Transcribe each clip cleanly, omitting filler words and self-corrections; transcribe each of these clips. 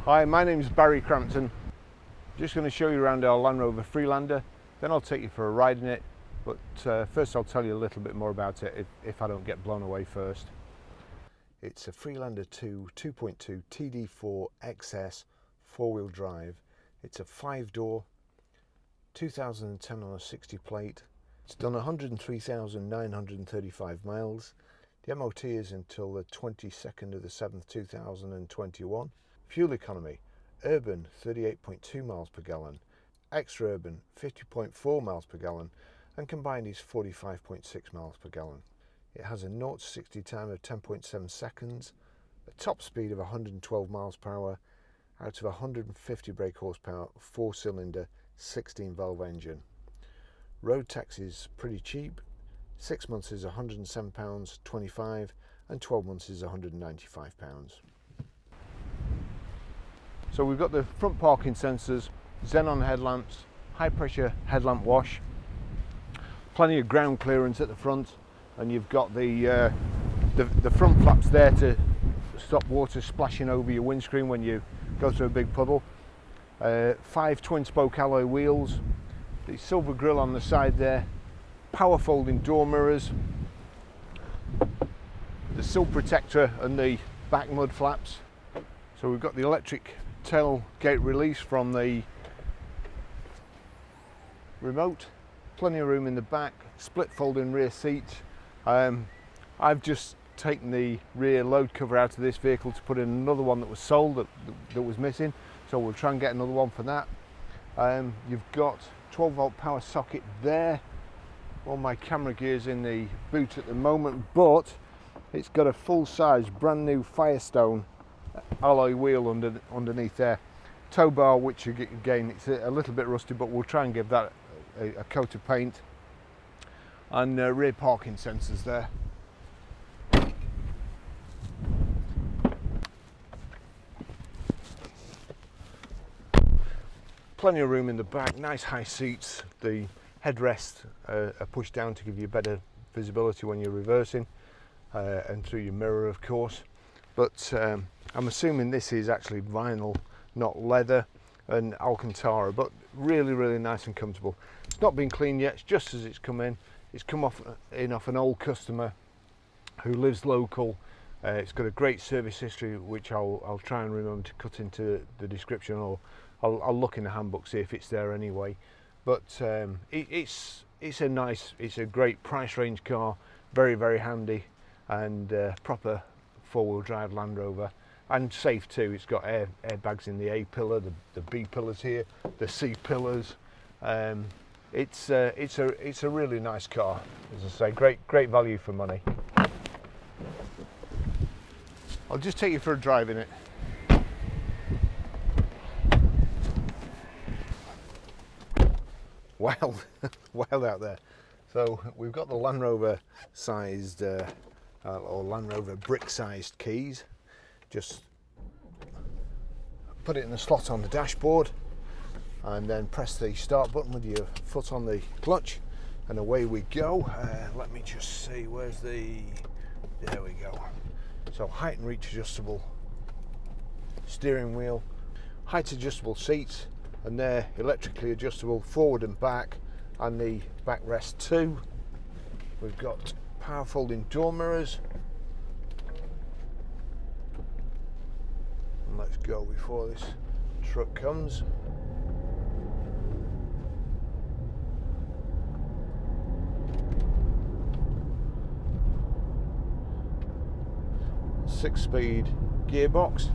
Hi, my name is Barry Crampton. Just going to show you around our Land Rover Freelander, then I'll take you for a ride in it, but first I'll tell you a little bit more about it if I don't get blown away first. It's a Freelander 2 2.2 TD4 XS 4-wheel drive. It's a 5-door, 2010 on a 60 plate. It's done 103,935 miles. The MOT is until the 22nd of the 7th 2021. Fuel economy: urban 38.2 miles per gallon, extra urban 50.4 miles per gallon, and combined is 45.6 miles per gallon. It has a 0 to 60 time of 10.7 seconds, a top speed of 112 miles per hour, out of 150 brake horsepower, 4-cylinder, 16-valve engine. Road tax is pretty cheap. 6 months is £107.25 and 12 months is £195. So we've got the front parking sensors, xenon headlamps, high pressure headlamp wash, plenty of ground clearance at the front, and you've got the front flaps there to stop water splashing over your windscreen when you go through a big puddle. 5 twin spoke alloy wheels, the silver grille on the side there, power folding door mirrors, the sill protector and the back mud flaps. So we've got the electric tailgate release from the remote, plenty of room in the back, split folding rear seats. I've just taken the rear load cover out of this vehicle to put in another one that was sold that was missing, so we'll try and get another one for that. You've got 12-volt power socket there. All my camera gear's in the boot at the moment, but it's got a full-size brand new Firestone alloy wheel underneath there. Tow bar, which again it's a little bit rusty, but we'll try and give that a coat of paint. And rear parking sensors there. Plenty of room in the back, nice high seats. The headrests are pushed down to give you better visibility when you're reversing, and through your mirror of course. But I'm assuming this is actually vinyl, not leather, and Alcantara, but really nice and comfortable. It's not been cleaned yet, it's just as it's come in. It's come off an old customer who lives local. It's got a great service history, which I'll try and remember to cut into the description, or I'll look in the handbook, see if it's there anyway. But it's a great price range car, very handy, and proper 4-wheel drive Land Rover, and safe too. It's got airbags in the A pillar, the B pillars here, the C pillars. It's a really nice car, as I say. Great value for money. I'll just take you for a drive in it. Wild out there. So we've got the Land Rover sized or Land Rover brick sized keys. Just put it in the slot on the dashboard and then press the start button with your foot on the clutch, and away we go. Let me just see, where's there we go. So height and reach adjustable steering wheel, height adjustable seats, and they're electrically adjustable forward and back, and the backrest too. We've got power folding door mirrors. And let's go before this truck comes. Six-speed gearbox,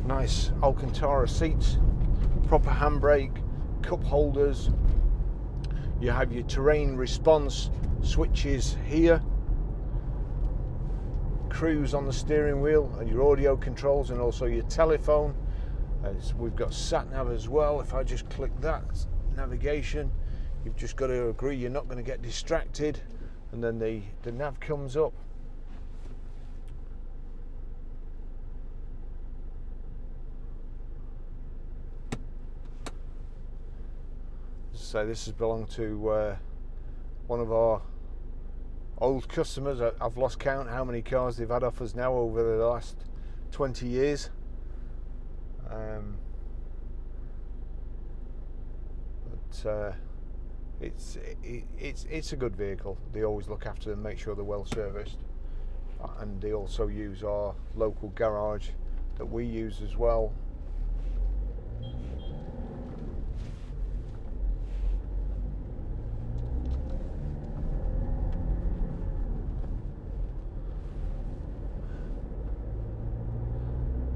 nice Alcantara seats, proper handbrake, cup holders. You have your terrain response switches here, cruise on the steering wheel, and your audio controls, and also your telephone. We've got sat nav as well. If I just click that, navigation, you've just got to agree you're not going to get distracted, and then the nav comes up. So this has belonged to one of our old customers. I've lost count how many cars they've had off us now over the last 20 years. But it's a good vehicle. They always look after them, make sure they're well serviced, and they also use our local garage that we use as well.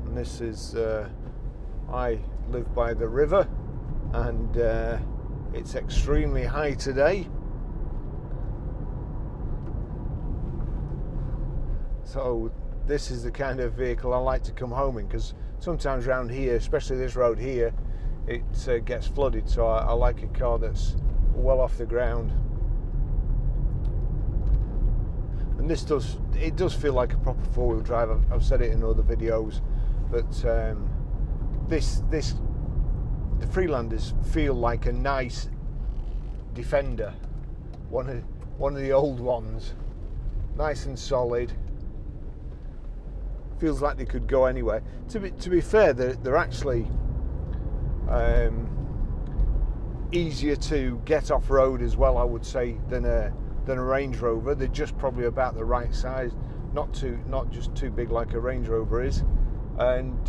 And this is I live by the river, and it's extremely high today. So this is the kind of vehicle I like to come home in, because sometimes around here, especially this road here, it gets flooded, so I like a car that's well off the ground. And this does feel like a proper four-wheel drive. I've said it in other videos, but the Freelanders feel like a nice Defender, one of the old ones, nice and solid. Feels like they could go anywhere. To be fair, they're actually easier to get off road as well, I would say, than a Range Rover. They're just probably about the right size, not just too big like a Range Rover is, and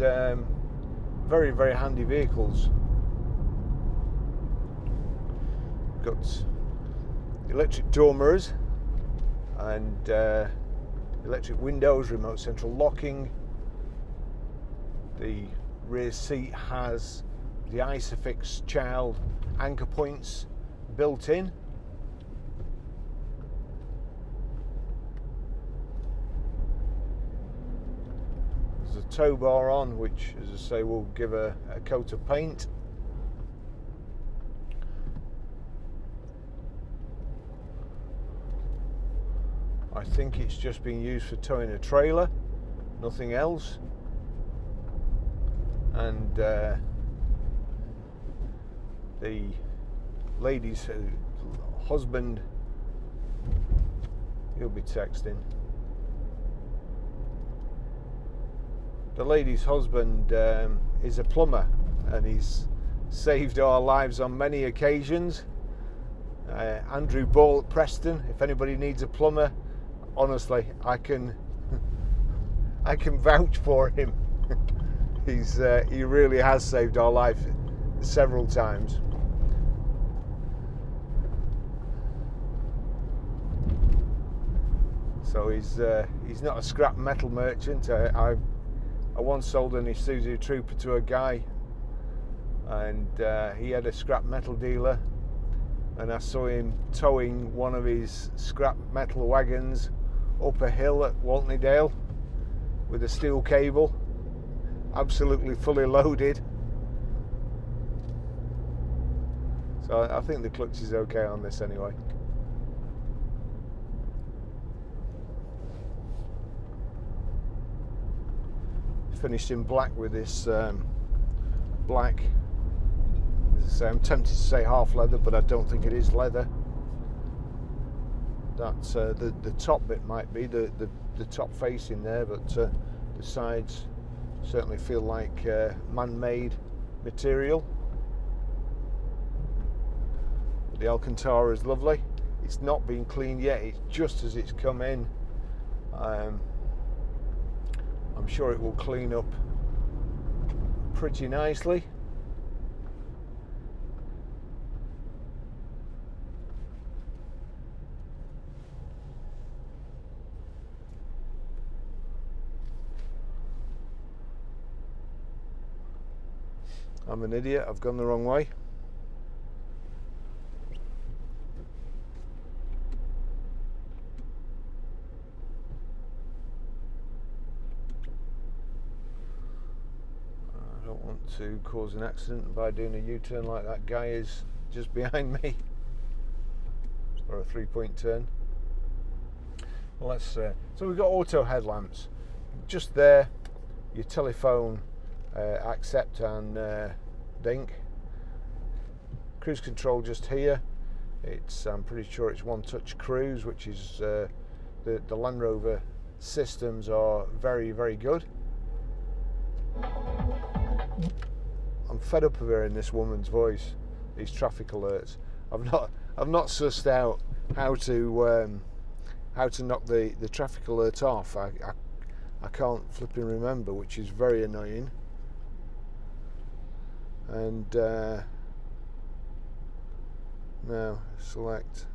very, very handy vehicles. Got electric door mirrors and electric windows, remote central locking. The rear seat has the Isofix child anchor points built in. There's a tow bar on, which, as I say, will give a coat of paint. I think it's just being used for towing a trailer, nothing else. And the lady's husband, he'll be texting. The lady's husband is a plumber, and he's saved our lives on many occasions. Andrew Ball at Preston, if anybody needs a plumber, honestly, I can vouch for him. He really has saved our life several times. So he's not a scrap metal merchant. I once sold an Isuzu Trooper to a guy, and he had a scrap metal dealer, and I saw him towing one of his scrap metal wagons up a hill at Waltneydale with a steel cable, absolutely fully loaded. So I think the clutch is okay on this anyway. Finished in black with this black, as I say, I'm tempted to say half leather, but I don't think it is leather. That's the top bit might be the top facing there, but the sides certainly feel like man-made material. The Alcantara is lovely. It's not been cleaned yet, it's just as it's come in. I'm sure it will clean up pretty nicely. I'm an idiot, I've gone the wrong way. I don't want to cause an accident by doing a U-turn like that guy is just behind me, or a 3-point turn. Well, let's so we've got auto headlamps just there, your telephone accept and dink, cruise control just here. I'm pretty sure it's one touch cruise, which is the Land Rover systems are very, very good. I'm fed up of hearing this woman's voice, these traffic alerts. I've not sussed out how to knock the traffic alert off. I can't flipping remember, which is very annoying. And now select.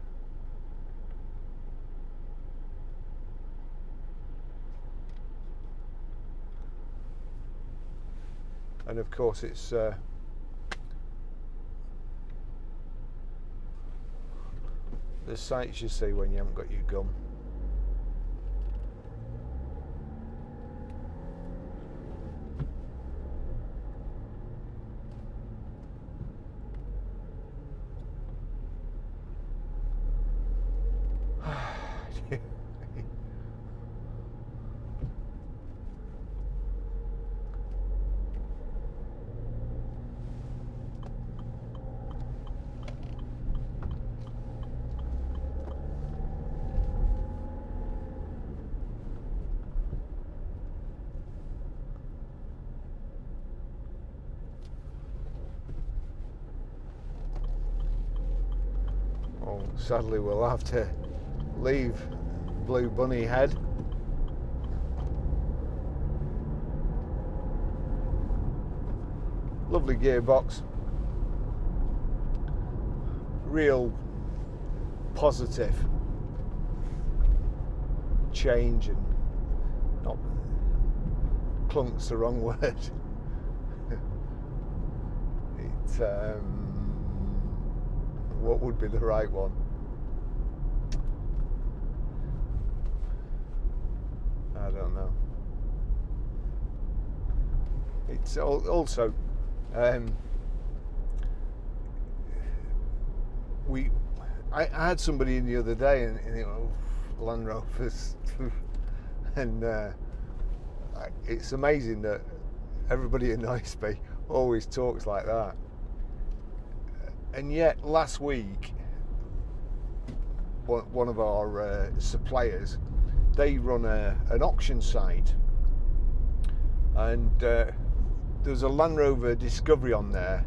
And of course it's the sights you see when you haven't got your gum. Well, sadly we'll have to leave Blue Bunny Head. Lovely gearbox, real positive change, and not clunk's the wrong word. It what would be the right one? I don't know. It's also I had somebody in the other day in Land Rovers and it's amazing that everybody annoys me, always talks like that. And yet last week one of our suppliers, they run an auction site, and there's a Land Rover Discovery on there,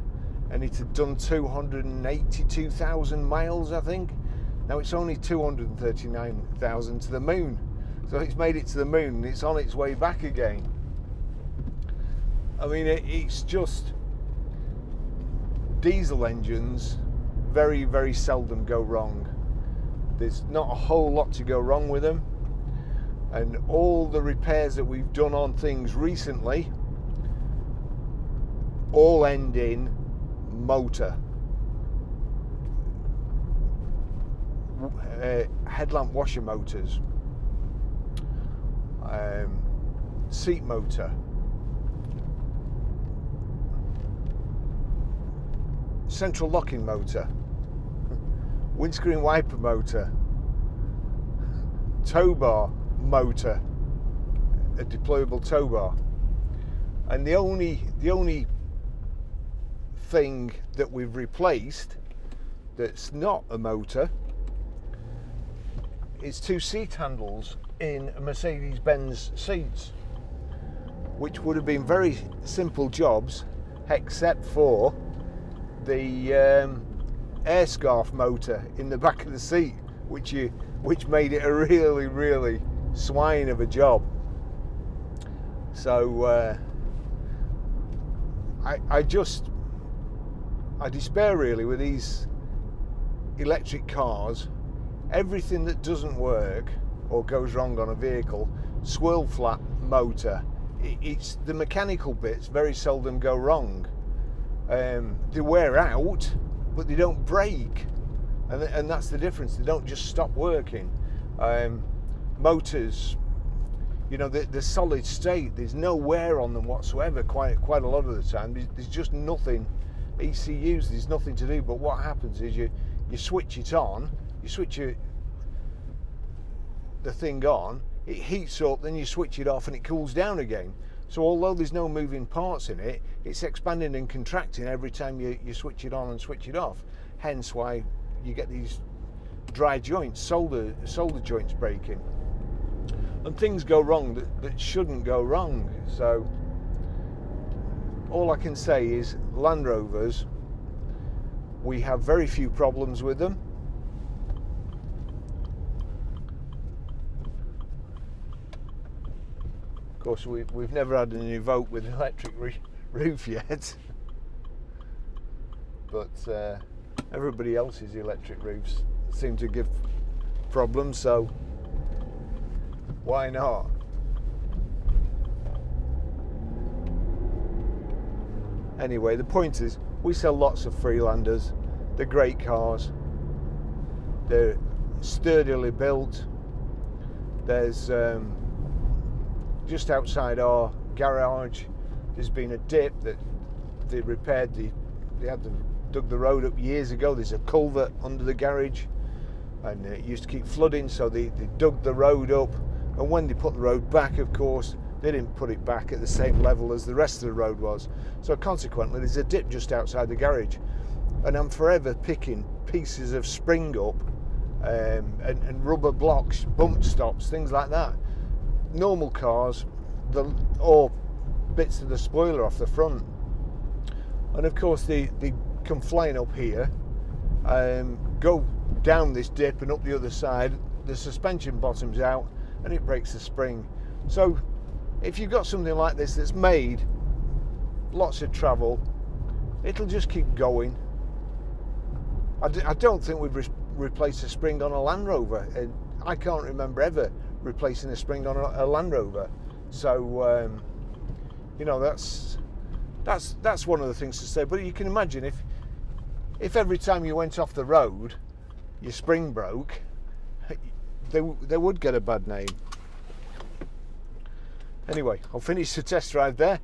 and it had done 282,000 miles, I think. Now it's only 239,000 to the moon, so it's made it to the moon and it's on its way back again. I mean, it's just, diesel engines very, very seldom go wrong. There's not a whole lot to go wrong with them, and all the repairs that we've done on things recently all end in motor, headlamp washer motors, seat motor, central locking motor, windscreen wiper motor, tow bar motor, a deployable tow bar. And the only thing that we've replaced that's not a motor is two seat handles in a Mercedes-Benz seats, which would have been very simple jobs except for the air scarf motor in the back of the seat, which made it a really, really swine of a job. So I despair really with these electric cars. Everything that doesn't work or goes wrong on a vehicle, swirl flap motor, it's the mechanical bits very seldom go wrong. They wear out, but they don't break, and that's the difference. They don't just stop working. Motors, you know, they're solid state. There's no wear on them whatsoever. Quite a lot of the time, there's just nothing. ECUs, there's nothing to do. But what happens is you switch it on, you switch the thing on, it heats up, then you switch it off, and it cools down again. So although there's no moving parts in it, it's expanding and contracting every time you switch it on and switch it off. Hence why you get these dry joints, solder joints breaking, and things go wrong that shouldn't go wrong. So all I can say is Land Rovers, we have very few problems with them. Of course, we've never had an Evoque with an electric roof yet, but everybody else's electric roofs seem to give problems, so why not? Anyway, the point is, we sell lots of Freelanders. They're great cars. They're sturdily built. There's just outside our garage, there's been a dip that they repaired. They had dug the road up years ago. There's a culvert under the garage, and it used to keep flooding, so they dug the road up. And when they put the road back, of course, they didn't put it back at the same level as the rest of the road was. So consequently, there's a dip just outside the garage. And I'm forever picking pieces of spring up and rubber blocks, bump stops, things like that. Normal cars, or bits of the spoiler off the front. And of course, they come flying up here, go down this dip and up the other side. The suspension bottoms out and it breaks the spring. So if you've got something like this that's made lots of travel, it'll just keep going. I don't think we've replaced a spring on a Land Rover, and I can't remember ever replacing a spring on a Land Rover. So you know, that's one of the things to say. But you can imagine if every time you went off the road your spring broke, they would get a bad name. Anyway, I'll finish the test drive there.